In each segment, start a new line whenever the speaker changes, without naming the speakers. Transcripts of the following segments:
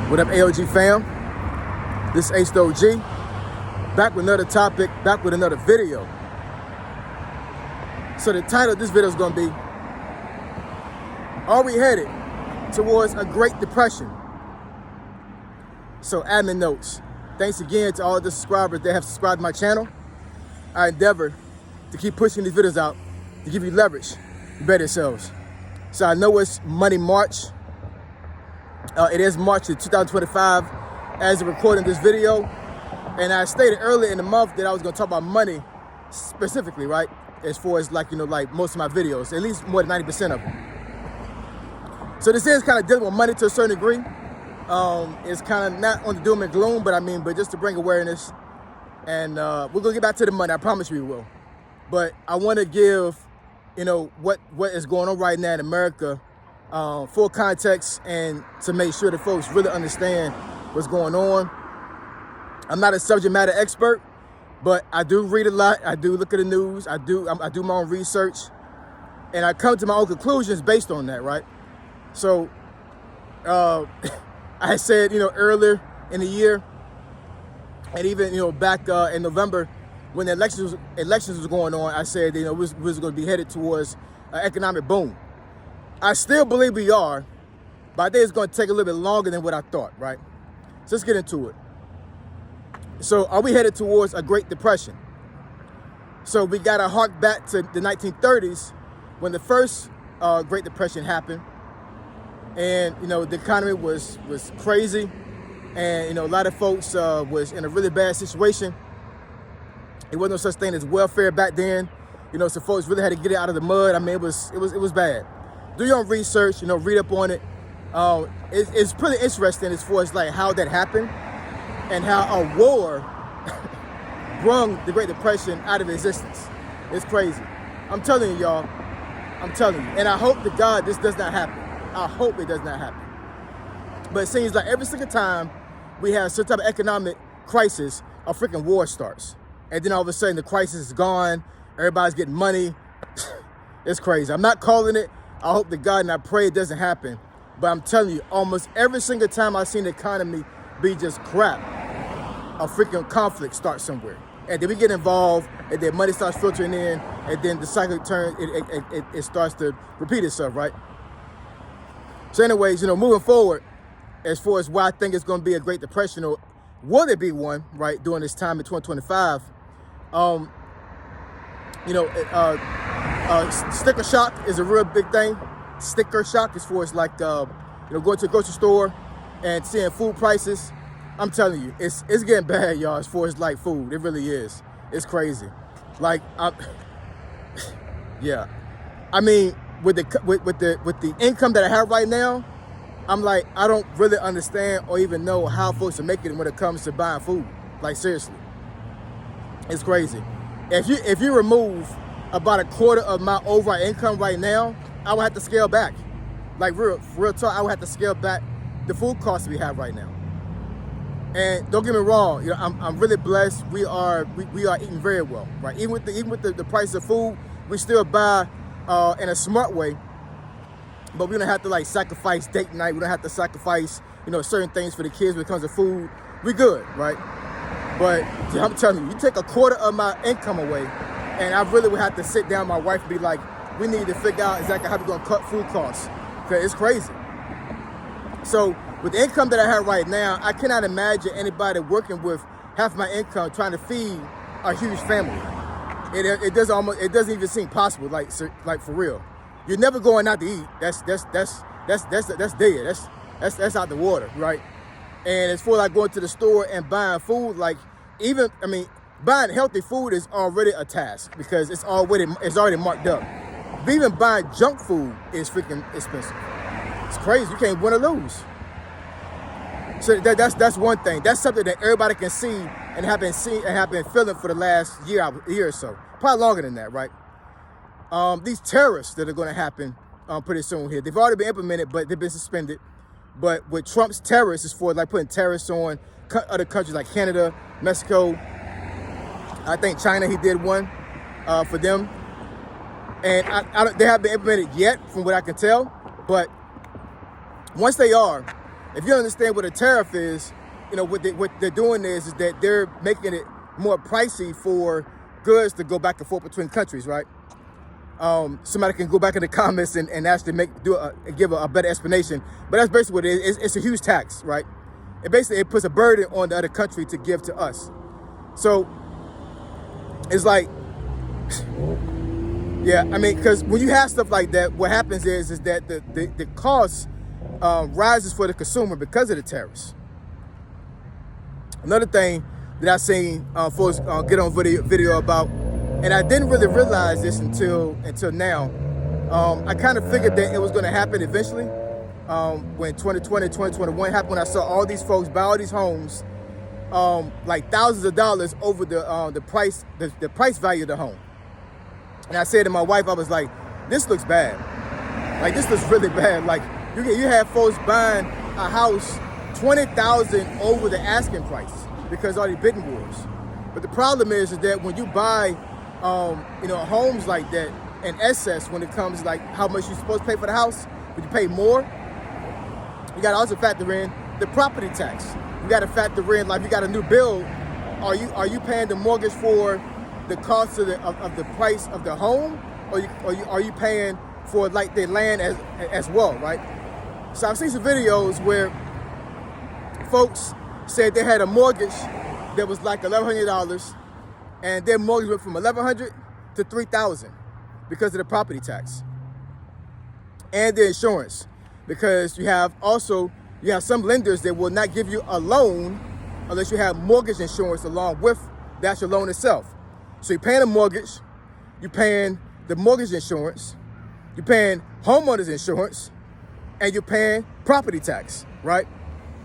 What up, AOG fam? This is Acevendo, back with another topic, back with another video. So the title of this video is going to be, are we headed towards a Great Depression? So admin notes. Thanks again to all the subscribers that have subscribed to my channel. I endeavor to keep pushing these videos out to give you leverage to better yourselves. So I know it's Money March. It is March of 2025 as of recording this video. And I stated earlier in the month that I was going to talk about money specifically, right? As far as like most of my videos, at least more than 90% of them. So this is kind of dealing with money to a certain degree. It's kind of not on the doom and gloom, but just to bring awareness. And we're going to get back to the money. I promise you we will. But I want to give, what is going on right now in America, full context, and to make sure that folks really understand what's going on. I'm not a subject matter expert, but I do read a lot. I do look at the news. I do my own research, and I come to my own conclusions based on that, right? So I said, earlier in the year, and even, back in November when the elections was going on, I said, we was going to be headed towards an economic boom. I still believe we are, but I think it's going to take a little bit longer than what I thought, right? So let's get into it. So are we headed towards a Great Depression? So we got to hark back to the 1930s when the first Great Depression happened. And, the economy was crazy. And, a lot of folks was in a really bad situation. It wasn't no such thing as welfare back then. So folks really had to get it out of the mud. It was bad. Do your own research, read up on it. It's pretty interesting as far as how that happened and how a war brung the Great Depression out of existence. It's crazy. I'm telling you, y'all. I'm telling you. And I hope to God this does not happen. I hope it does not happen. But it seems like every single time we have some type of economic crisis, a freaking war starts. And then all of a sudden the crisis is gone. Everybody's getting money. It's crazy. I'm not calling it. I hope to God and I pray it doesn't happen. But I'm telling you, almost every single time I've seen the economy be just crap, a freaking conflict starts somewhere. And then we get involved, and then money starts filtering in, and then the cycle turns, it starts to repeat itself, right? So anyways, moving forward, as far as why I think it's going to be a Great Depression, or will it be one, right, during this time in 2025, sticker shock is a real big thing. Sticker shock as far as going to a grocery store and seeing food prices. I'm telling you, it's getting bad, y'all, as far as food. It really is. It's crazy. Yeah. I mean, with the income that I have right now, I'm I don't really understand or even know how folks are making it when it comes to buying food. Seriously. It's crazy. If you remove about a quarter of my overall income right now, I would have to scale back. Real talk, I would have to scale back the food costs we have right now. And don't get me wrong, I'm really blessed. We are eating very well, right? Even with the price of food, we still buy in a smart way. But we don't have to sacrifice date night. We don't have to sacrifice, certain things for the kids when it comes to food. We good, right? But I'm telling you, you take a quarter of my income away, and I really would have to sit down with my wife and be like, we need to figure out exactly how we're gonna cut food costs, because it's crazy. So with the income that I have right now, I cannot imagine anybody working with half my income trying to feed a huge family. It doesn't even seem possible, for real. You're never going out to eat. That's dead. That's out the water, right? And as for going to the store and buying food, buying healthy food is already a task because it's already marked up. But even buying junk food is freaking expensive. It's crazy. You can't win or lose. So that's one thing. That's something that everybody can see and have been feeling for the last year or so. Probably longer than that, right? These tariffs that are going to happen pretty soon here, they've already been implemented, but they've been suspended. But with Trump's tariffs, is for putting tariffs on other countries like Canada, Mexico. I think China, he did one for them. And they haven't been implemented yet, from what I can tell. But once they are, If you understand what a tariff is, what they're doing is that they're making it more pricey for goods to go back and forth between countries, right? Somebody can go back in the comments and actually give a better explanation. But that's basically what it is. It's a huge tax, right? It puts a burden on the other country to give to us. So it's like, yeah, I mean, because when you have stuff like that, what happens is that the cost rises for the consumer because of the tariffs. Another thing that I've seen folks get on video about, and I didn't really realize this until now. I kind of figured that it was going to happen eventually. When 2020, 2021 happened, when I saw all these folks buy all these homes, like thousands of dollars over the price value of the home. And I said to my wife, I was like, this looks bad. Like, this looks really bad. Like, you have folks buying a house $20,000 over the asking price because of all these bidding wars. But the problem is that when you buy, homes like that, in excess, when it comes like how much you're supposed to pay for the house, but you pay more, you got to also factor in the property tax. You got to factor in, like, you got a new build. Are you paying the mortgage for the cost of the price of the home, or are you paying for like the land as well, right? So I've seen some videos where folks said they had a mortgage that was like $1,100, and their mortgage went from $1,100 to $3,000 because of the property tax and the insurance. Because you have some lenders that will not give you a loan unless you have mortgage insurance along with the actual loan itself. So you're paying a mortgage, you're paying the mortgage insurance, you're paying homeowners insurance, and you're paying property tax, right?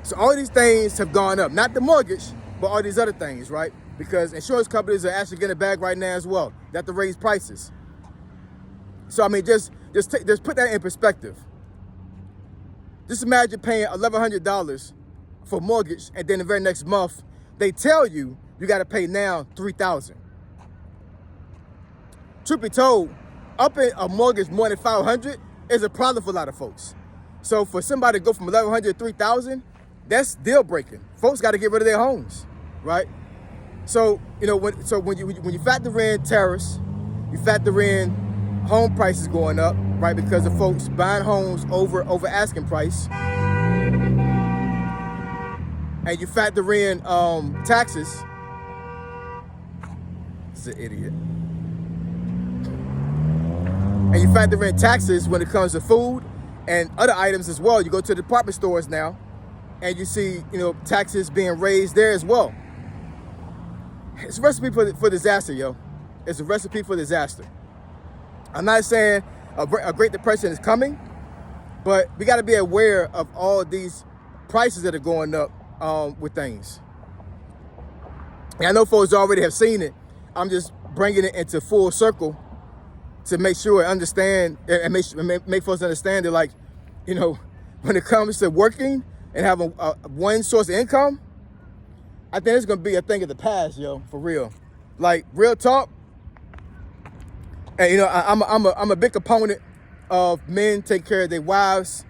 So all these things have gone up, not the mortgage, but all these other things, right? Because insurance companies are actually getting a bag right now as well. They have to raise prices. So I mean, just put that in perspective. Just imagine paying $1,100 for mortgage, and then the very next month they tell you got to pay now $3,000. Truth be told, upping a mortgage more than $500 is a problem for a lot of folks. So for somebody to go from $1,100 to $3,000, that's deal breaking. Folks got to get rid of their homes, right? So when you factor in tariffs, you factor in home prices going up, right? Because of folks buying homes over asking price, and you factor in taxes. This is an idiot. And you factor in taxes when it comes to food and other items as well. You go to the department stores now, and you see, taxes being raised there as well. It's a recipe for disaster, yo. It's a recipe for disaster. I'm not saying a Great Depression is coming, but we got to be aware of all these prices that are going up with things. And I know folks already have seen it. I'm just bringing it into full circle to make sure I understand and make folks understand that, like, when it comes to working and having one source of income, I think it's going to be a thing of the past, yo, for real. Like, real talk. And, I'm a big proponent of men take care of their wives,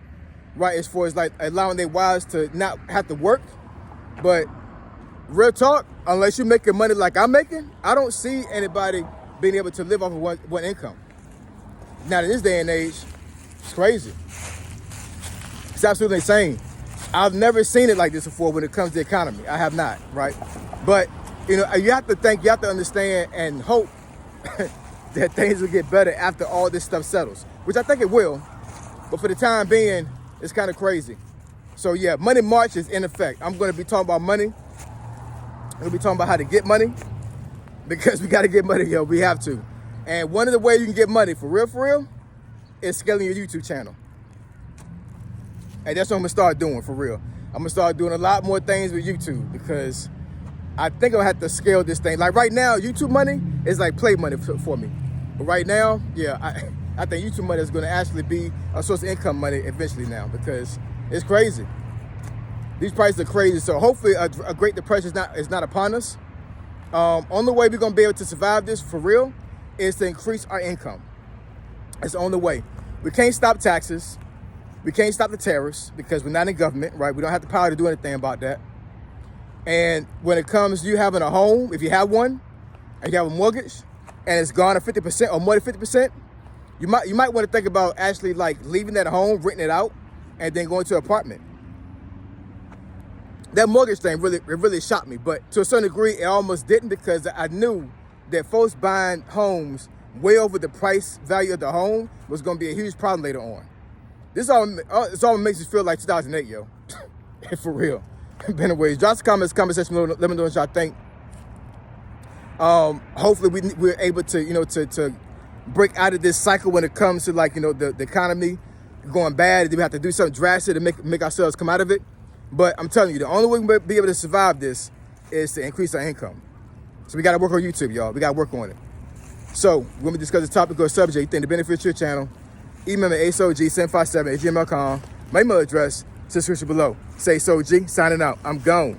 right, as far as, like, allowing their wives to not have to work. But real talk, unless you're making money like I'm making, I don't see anybody being able to live off of one income. Now, in this day and age, it's crazy. It's absolutely insane. I've never seen it like this before when it comes to the economy. I have not, right? But, you have to understand and hope that things will get better after all this stuff settles, which I think it will. But for the time being, it's kind of crazy. So yeah, Money March is in effect. I'm going to be talking about money. I'm going to be talking about how to get money, because we got to get money, yo. We have to. And one of the ways you can get money for real, is scaling your YouTube channel. And that's what I'm going to start doing, for real. I'm going to start doing a lot more things with YouTube, because I think I'll have to scale this thing. Like right now, YouTube money is like play money for me. But right now, yeah, I think YouTube money is going to actually be a source of income money eventually now, because it's crazy. These prices are crazy. So hopefully a Great Depression is not upon us. Only way we're going to be able to survive this for real is to increase our income. It's the only way. We can't stop taxes. We can't stop the tariffs because we're not in government, right? We don't have the power to do anything about that. And when it comes to you having a home, if you have one, and you have a mortgage, and it's gone to 50% or more than 50%, you might want to think about actually like leaving that home, renting it out, and then going to an apartment. That mortgage thing really shocked me, but to a certain degree, it almost didn't, because I knew that folks buying homes way over the price value of the home was going to be a huge problem later on. It's all makes me feel like 2008, yo. For real. But anyways, drop some comments, conversation, let me know what y'all think. Hopefully we're able to, to break out of this cycle when it comes to like, the economy going bad. We have to do something drastic to make ourselves come out of it. But I'm telling you, the only way we'll be able to survive this is to increase our income. So we got to work on YouTube, y'all. We got to work on it. So when we discuss the topic or subject you think the benefit to your channel, email me asog757@gmail.com. My email address is description below. Say SOG, signing out. I'm gone.